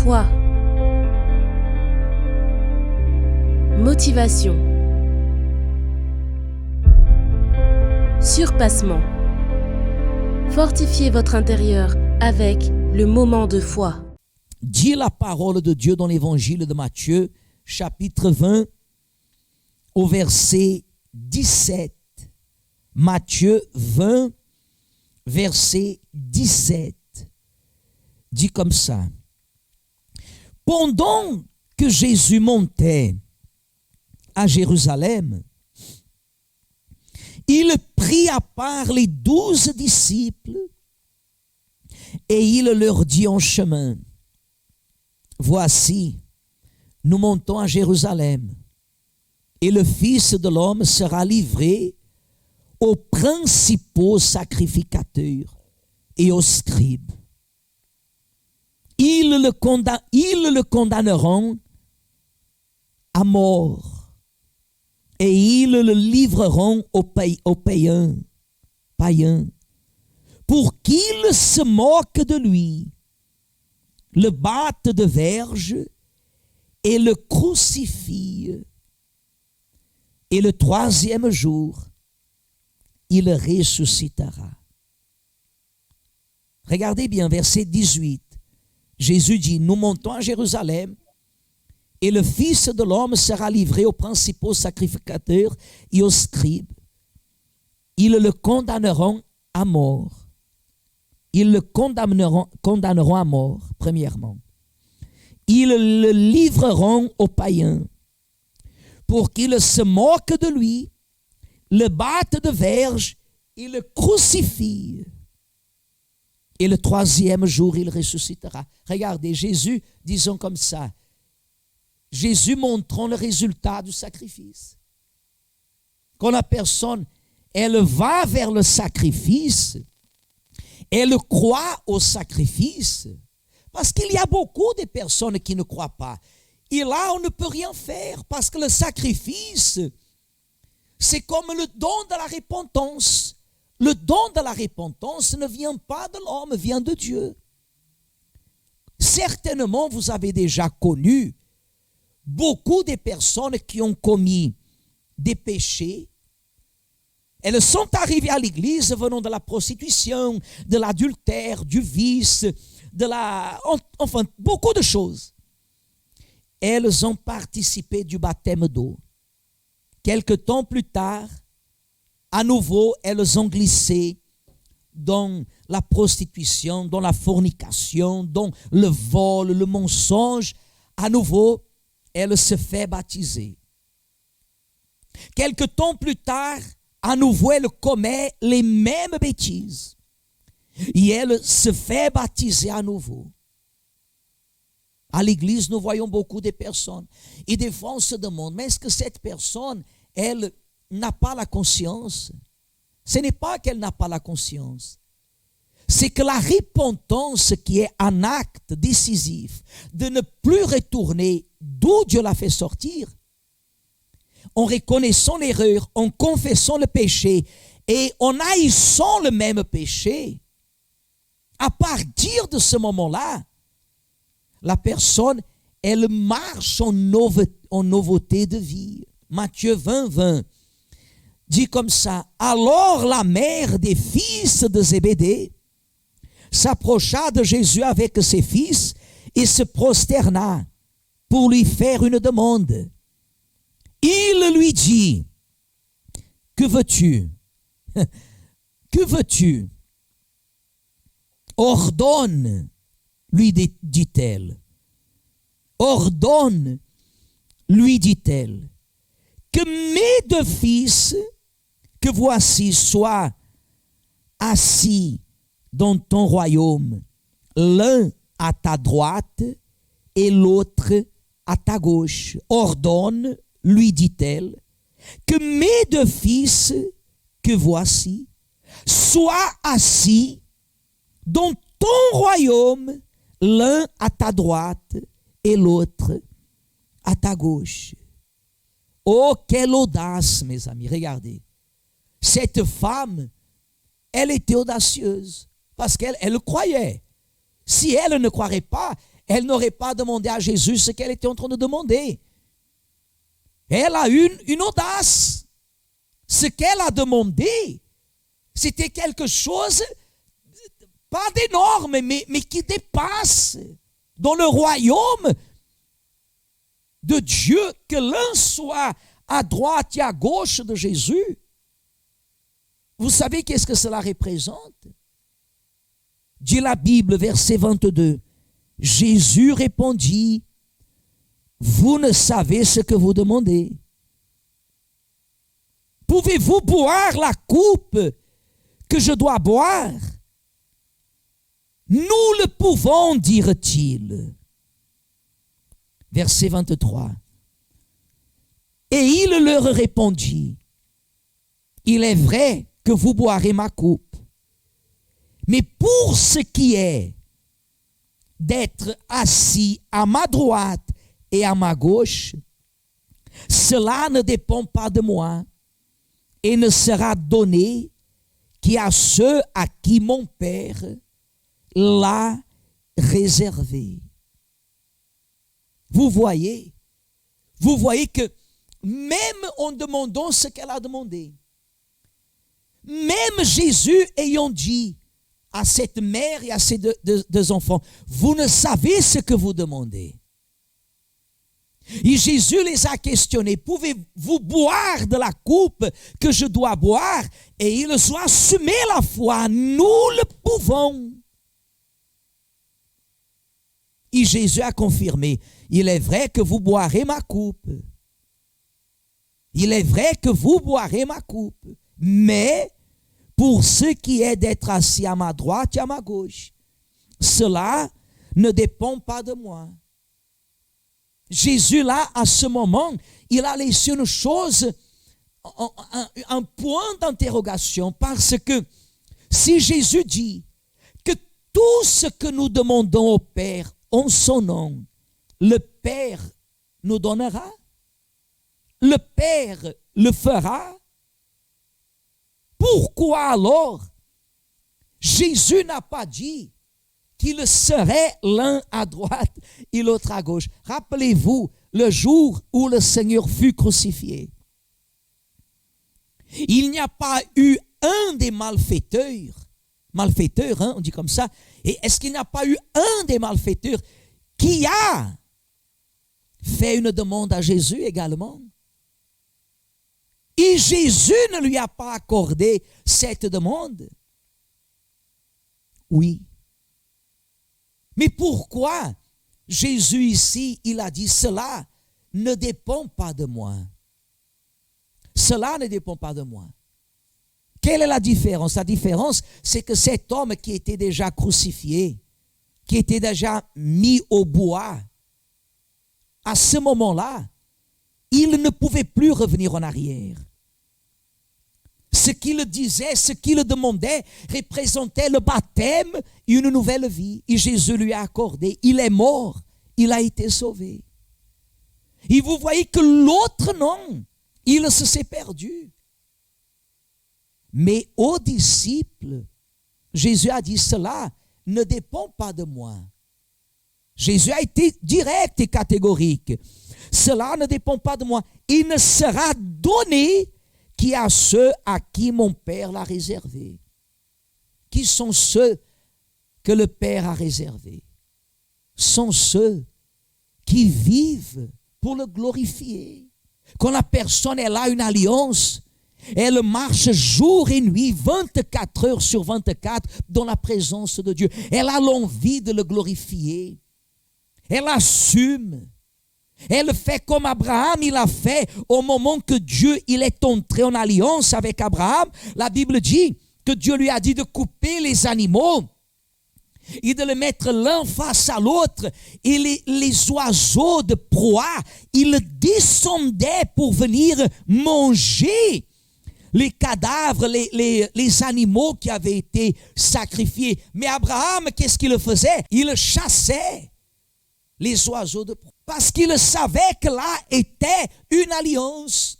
Foi, motivation, surpassement. Fortifiez votre intérieur avec le moment de foi. Dit la parole de Dieu dans l'évangile de Matthieu, chapitre 20, au verset 17. Matthieu 20, verset 17. Dit comme ça. Pendant que Jésus montait à Jérusalem, il prit à part les 12 disciples et il leur dit en chemin, voici, nous montons à Jérusalem et le Fils de l'homme sera livré aux principaux sacrificateurs et aux scribes. Ils le condamneront à mort et ils le livreront aux païens pour qu'ils se moquent de lui, le battent de verge et le crucifient. Et le troisième jour, il ressuscitera. Regardez bien, verset 18. Jésus dit, nous montons à Jérusalem et le Fils de l'homme sera livré aux principaux sacrificateurs et aux scribes. Ils le condamneront à mort. Ils le condamneront à mort, premièrement. Ils le livreront aux païens pour qu'ils se moquent de lui, le battent de verge et le crucifient. Et le troisième jour, il ressuscitera. Regardez, Jésus, disons comme ça, Jésus montrant le résultat du sacrifice. Quand la personne, elle va vers le sacrifice, elle croit au sacrifice, parce qu'il y a beaucoup de personnes qui ne croient pas. Et là, on ne peut rien faire, parce que le sacrifice, c'est comme le don de la repentance. Le don de la repentance ne vient pas de l'homme, vient de Dieu. Certainement, vous avez déjà connu beaucoup de personnes qui ont commis des péchés. Elles sont arrivées à l'église venant de la prostitution, de l'adultère, du vice, enfin, beaucoup de choses. Elles ont participé du baptême d'eau. Quelque temps plus tard, à nouveau, elles ont glissé dans la prostitution, dans la fornication, dans le vol, le mensonge. À nouveau, elles se font baptiser. Quelque temps plus tard, à nouveau, elles commettent les mêmes bêtises. Et elles se font baptiser à nouveau. À l'église, nous voyons beaucoup de personnes. Et des fois, on se demande, mais est-ce que cette personne, elle n'a pas la conscience? Ce n'est pas qu'elle n'a pas la conscience. C'est que la repentance qui est un acte décisif de ne plus retourner d'où Dieu l'a fait sortir, en reconnaissant l'erreur, en confessant le péché et en haïssant le même péché, à partir de ce moment-là, la personne, elle marche en nouveauté de vie. Matthieu 20, 20 dit comme ça, alors la mère des fils de Zébédée s'approcha de Jésus avec ses fils et se prosterna pour lui faire une demande. Il lui dit, que veux-tu? Que veux-tu? Ordonne, lui dit-elle. Ordonne, lui dit-elle, que mes deux fils, que voici, soient assis dans ton royaume, l'un à ta droite et l'autre à ta gauche. Ordonne, lui dit-elle, que mes deux fils, que voici, soient assis dans ton royaume, l'un à ta droite et l'autre à ta gauche. Oh, quelle audace, mes amis, regardez. Cette femme, elle était audacieuse parce qu'elle croyait. Si elle ne croirait pas, elle n'aurait pas demandé à Jésus ce qu'elle était en train de demander. Elle a une audace. Ce qu'elle a demandé, c'était quelque chose, pas d'énorme, mais qui dépasse. Dans le royaume de Dieu, que l'un soit à droite et à gauche de Jésus. Vous savez qu'est-ce que cela représente? Dit la Bible, verset 22. Jésus répondit, vous ne savez ce que vous demandez. Pouvez-vous boire la coupe que je dois boire? Nous le pouvons, dirent-ils. Verset 23. Et il leur répondit, il est vrai que vous boirez ma coupe, mais pour ce qui est d'être assis à ma droite et à ma gauche, cela ne dépend pas de moi et ne sera donné qu'à ceux à qui mon Père l'a réservé. Vous voyez que même en demandant ce qu'elle a demandé, même Jésus ayant dit à cette mère et à ses deux enfants, vous ne savez ce que vous demandez. Et Jésus les a questionnés, pouvez-vous boire de la coupe que je dois boire? Et ils ont assumé la foi, nous le pouvons. Et Jésus a confirmé, il est vrai que vous boirez ma coupe. Il est vrai que vous boirez ma coupe. Mais pour ce qui est d'être assis à ma droite et à ma gauche, cela ne dépend pas de moi. Jésus, là, à ce moment, il a laissé une chose, un point d'interrogation, parce que si Jésus dit que tout ce que nous demandons au Père en son nom, le Père nous donnera, le Père le fera, pourquoi alors Jésus n'a pas dit qu'il serait l'un à droite et l'autre à gauche? Rappelez-vous le jour où le Seigneur fut crucifié. Il n'y a pas eu un des malfaiteurs, hein, on dit comme ça, et est-ce qu'il n'y a pas eu un des malfaiteurs qui a fait une demande à Jésus également? Et Jésus ne lui a pas accordé cette demande. Oui. Mais pourquoi Jésus ici, il a dit cela ne dépend pas de moi. Cela ne dépend pas de moi. Quelle est la différence? La différence, c'est que cet homme qui était déjà crucifié, qui était déjà mis au bois, à ce moment-là, il ne pouvait plus revenir en arrière. Ce qu'il disait, ce qu'il demandait représentait le baptême et une nouvelle vie. Et Jésus lui a accordé. Il est mort, il a été sauvé. Et vous voyez que l'autre non, il se s'est perdu. Mais aux disciples, Jésus a dit cela ne dépend pas de moi. Jésus a été direct et catégorique. Cela ne dépend pas de moi. Il ne sera donné qu'à ceux à qui mon Père l'a réservé. Qui sont ceux que le Père a réservés? Sont ceux qui vivent pour le glorifier. Quand la personne elle a une alliance, elle marche jour et nuit, 24 heures sur 24, dans la présence de Dieu. Elle a l'envie de le glorifier. Elle assume. Elle fait comme Abraham, il a fait au moment que Dieu il est entré en alliance avec Abraham. La Bible dit que Dieu lui a dit de couper les animaux et de les mettre l'un face à l'autre. Et les oiseaux de proie, ils descendaient pour venir manger les cadavres, les animaux qui avaient été sacrifiés. Mais Abraham, qu'est-ce qu'il faisait? Il chassait les oiseaux de proie. Parce qu'il savait que là était une alliance.